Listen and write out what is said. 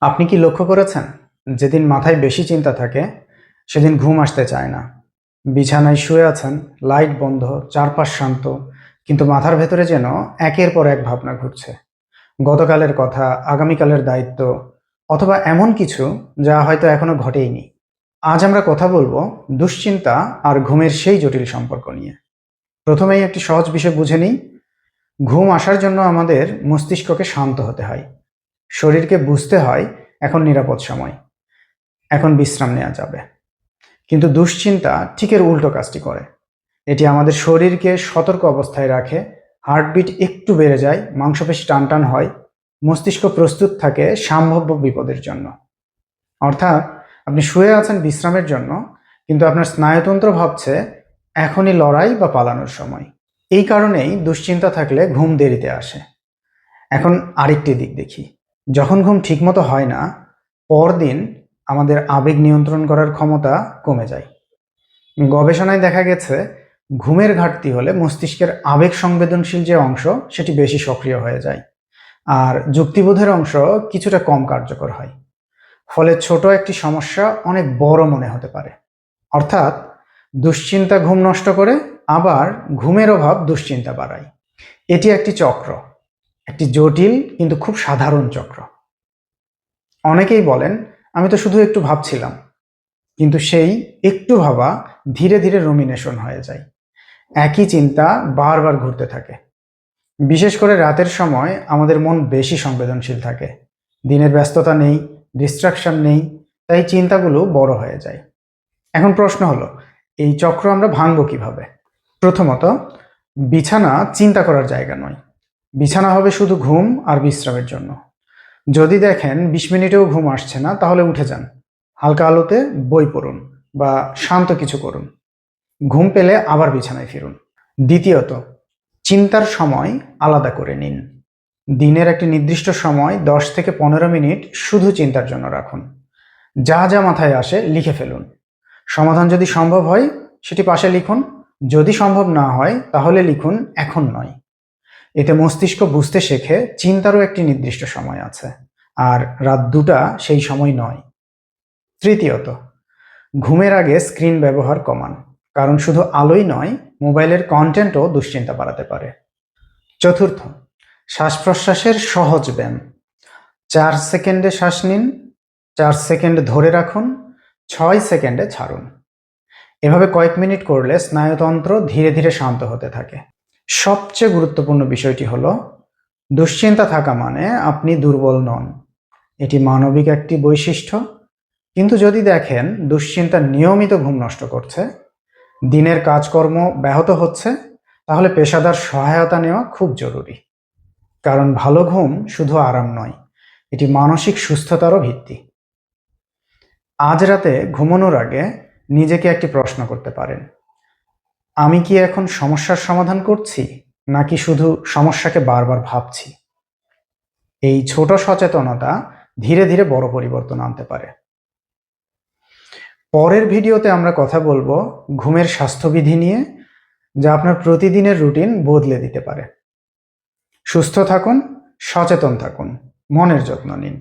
আপনি কি লক্ষ্য করেছেন, যেদিন মাথায় বেশি চিন্তা থাকে সেদিন ঘুম আসতে চায় না। বিছানায় শুয়ে আছেন, লাইট বন্ধ, চারপাশ শান্ত, কিন্তু মাথার ভেতরে যেন একের পর এক ভাবনা ঘুরছে। গতকালের কথা, আগামীকালের দায়িত্ব, অথবা এমন কিছু যা হয়তো এখনো ঘটেইনি। আজ আমরা কথা বলবো দুশ্চিন্তা আর ঘুমের সেই জটিল সম্পর্ক নিয়ে। প্রথমেই একটি সহজ বিষয় বুঝে নিই। ঘুম আসার জন্য আমাদের মস্তিষ্ককে শান্ত হতে হয়, শরীরকে বুঝতে হয় এখন নিরাপদ সময়, এখন বিশ্রাম নেওয়া যাবে। কিন্তু দুশ্চিন্তা ঠিক এর উল্টো কাজটি করে। এটি আমাদের শরীরকে সতর্ক অবস্থায় রাখে, হার্টবিট একটু বেড়ে যায়, মাংসপেশি টানটান হয়, মস্তিষ্ক প্রস্তুত থাকে সম্ভাব্য বিপদের জন্য। অর্থাৎ আপনি শুয়ে আছেন বিশ্রামের জন্য, কিন্তু আপনার স্নায়ুতন্ত্র ভাবছে এখনই লড়াই বা পালানোর সময়। এই কারণেই দুশ্চিন্তা থাকলে ঘুম দেরিতে আসে। এখন আরেকটি দিক দেখি। যখন ঘুম ঠিকমতো হয় না, পরদিন আমাদের আবেগ নিয়ন্ত্রণ করার ক্ষমতা কমে যায়। গবেষণায় দেখা গেছে ঘুমের ঘাটতি হলে মস্তিষ্কের আবেগ সংবেদনশীল যে অংশ সেটি বেশি সক্রিয় হয়ে যায়, আর যুক্তিবোধের অংশ কিছুটা কম কার্যকর হয়। ফলে ছোট একটি সমস্যা অনেক বড় মনে হতে পারে। অর্থাৎ দুশ্চিন্তা ঘুম নষ্ট করে, আবার ঘুমের অভাব দুশ্চিন্তা বাড়ায়। এটি একটি চক্র, একটি জটিল কিন্তু খুব সাধারণ চক্র। অনেকেই বলেন আমি তো শুধু একটু ভাবছিলাম, কিন্তু সেই একটু ভাবা ধীরে ধীরে রুমিনেশন হয়ে যায়। একই চিন্তা বারবার ঘুরতে থাকে। বিশেষ করে রাতের সময় আমাদের মন বেশি সংবেদনশীল থাকে। দিনের ব্যস্ততা নেই, ডিস্ট্রাকশন নেই, তাই চিন্তাগুলো বড় হয়ে যায়। এখন প্রশ্ন হলো, এই চক্র আমরা ভাঙবো কিভাবে? প্রথমত, বিছানা চিন্তা করার জায়গা নয়। বিছানা হবে শুধু ঘুম আর বিশ্রামের জন্য। যদি দেখেন 20 মিনিটেও ঘুম আসছে না, তাহলে উঠে যান, হালকা আলোতে বই পড়ুন বা শান্ত কিছু করুন। ঘুম পেলে আবার বিছানায় ফিরুন। দ্বিতীয়ত, চিন্তার সময় আলাদা করে নিন। দিনের একটি নির্দিষ্ট সময় 10 থেকে 15 মিনিট শুধু চিন্তার জন্য রাখুন। যা যা মাথায় আসে লিখে ফেলুন। সমাধান যদি সম্ভব হয় সেটি পাশে লিখুন, যদি সম্ভব না হয় তাহলে লিখুন এখন নয়। এতে মস্তিষ্ক বুঝতে শেখে চিন্তারও একটি নির্দিষ্ট সময় আছে, আর রাত 2টা সেই সময় নয়। তৃতীয়ত, ঘুমের আগে স্ক্রিন ব্যবহার কমান, কারণ শুধু আলোই নয়, মোবাইলের কন্টেন্টও দুশ্চিন্তা বাড়াতে পারে। চতুর্থ, শ্বাস প্রশ্বাসের সহজ ব্যায়াম। 4 সেকেন্ডে শ্বাস নিন, 4 সেকেন্ড ধরে রাখুন, 6 সেকেন্ডে ছাড়ুন। এভাবে কয়েক মিনিট করলে স্নায়ুতন্ত্র ধীরে ধীরে শান্ত হতে থাকে। সবচেয়ে গুরুত্বপূর্ণ বিষয়টি হলো, দুশ্চিন্তা থাকা মানে আপনি দুর্বল নন। এটি মানবিক একটি বৈশিষ্ট্য। কিন্তু যদি দেখেন দুশ্চিন্তা নিয়মিত ঘুম নষ্ট করছে, দিনের কাজকর্ম ব্যাহত হচ্ছে, তাহলে পেশাদার সহায়তা নেওয়া খুব জরুরি। কারণ ভালো ঘুম শুধু আরাম নয়, এটি মানসিক সুস্থতারও ভিত্তি। আজ রাতে ঘুমানোর আগে নিজেকে একটি প্রশ্ন করতে পারেন, আমি কি এখন সমস্যার সমাধান করছি, নাকি শুধু সমস্যাকে বারবার ভাবছি? এই ছোট সচেতনতা ধীরে ধীরে বড় পরিবর্তন আনতে পারে। পরের ভিডিওতে আমরা কথা বলবো ঘুমের স্বাস্থ্যবিধি নিয়ে, যা আপনার প্রতিদিনের রুটিন বদলে দিতে পারে। সুস্থ থাকুন, সচেতন থাকুন, মনের যত্ন নিন।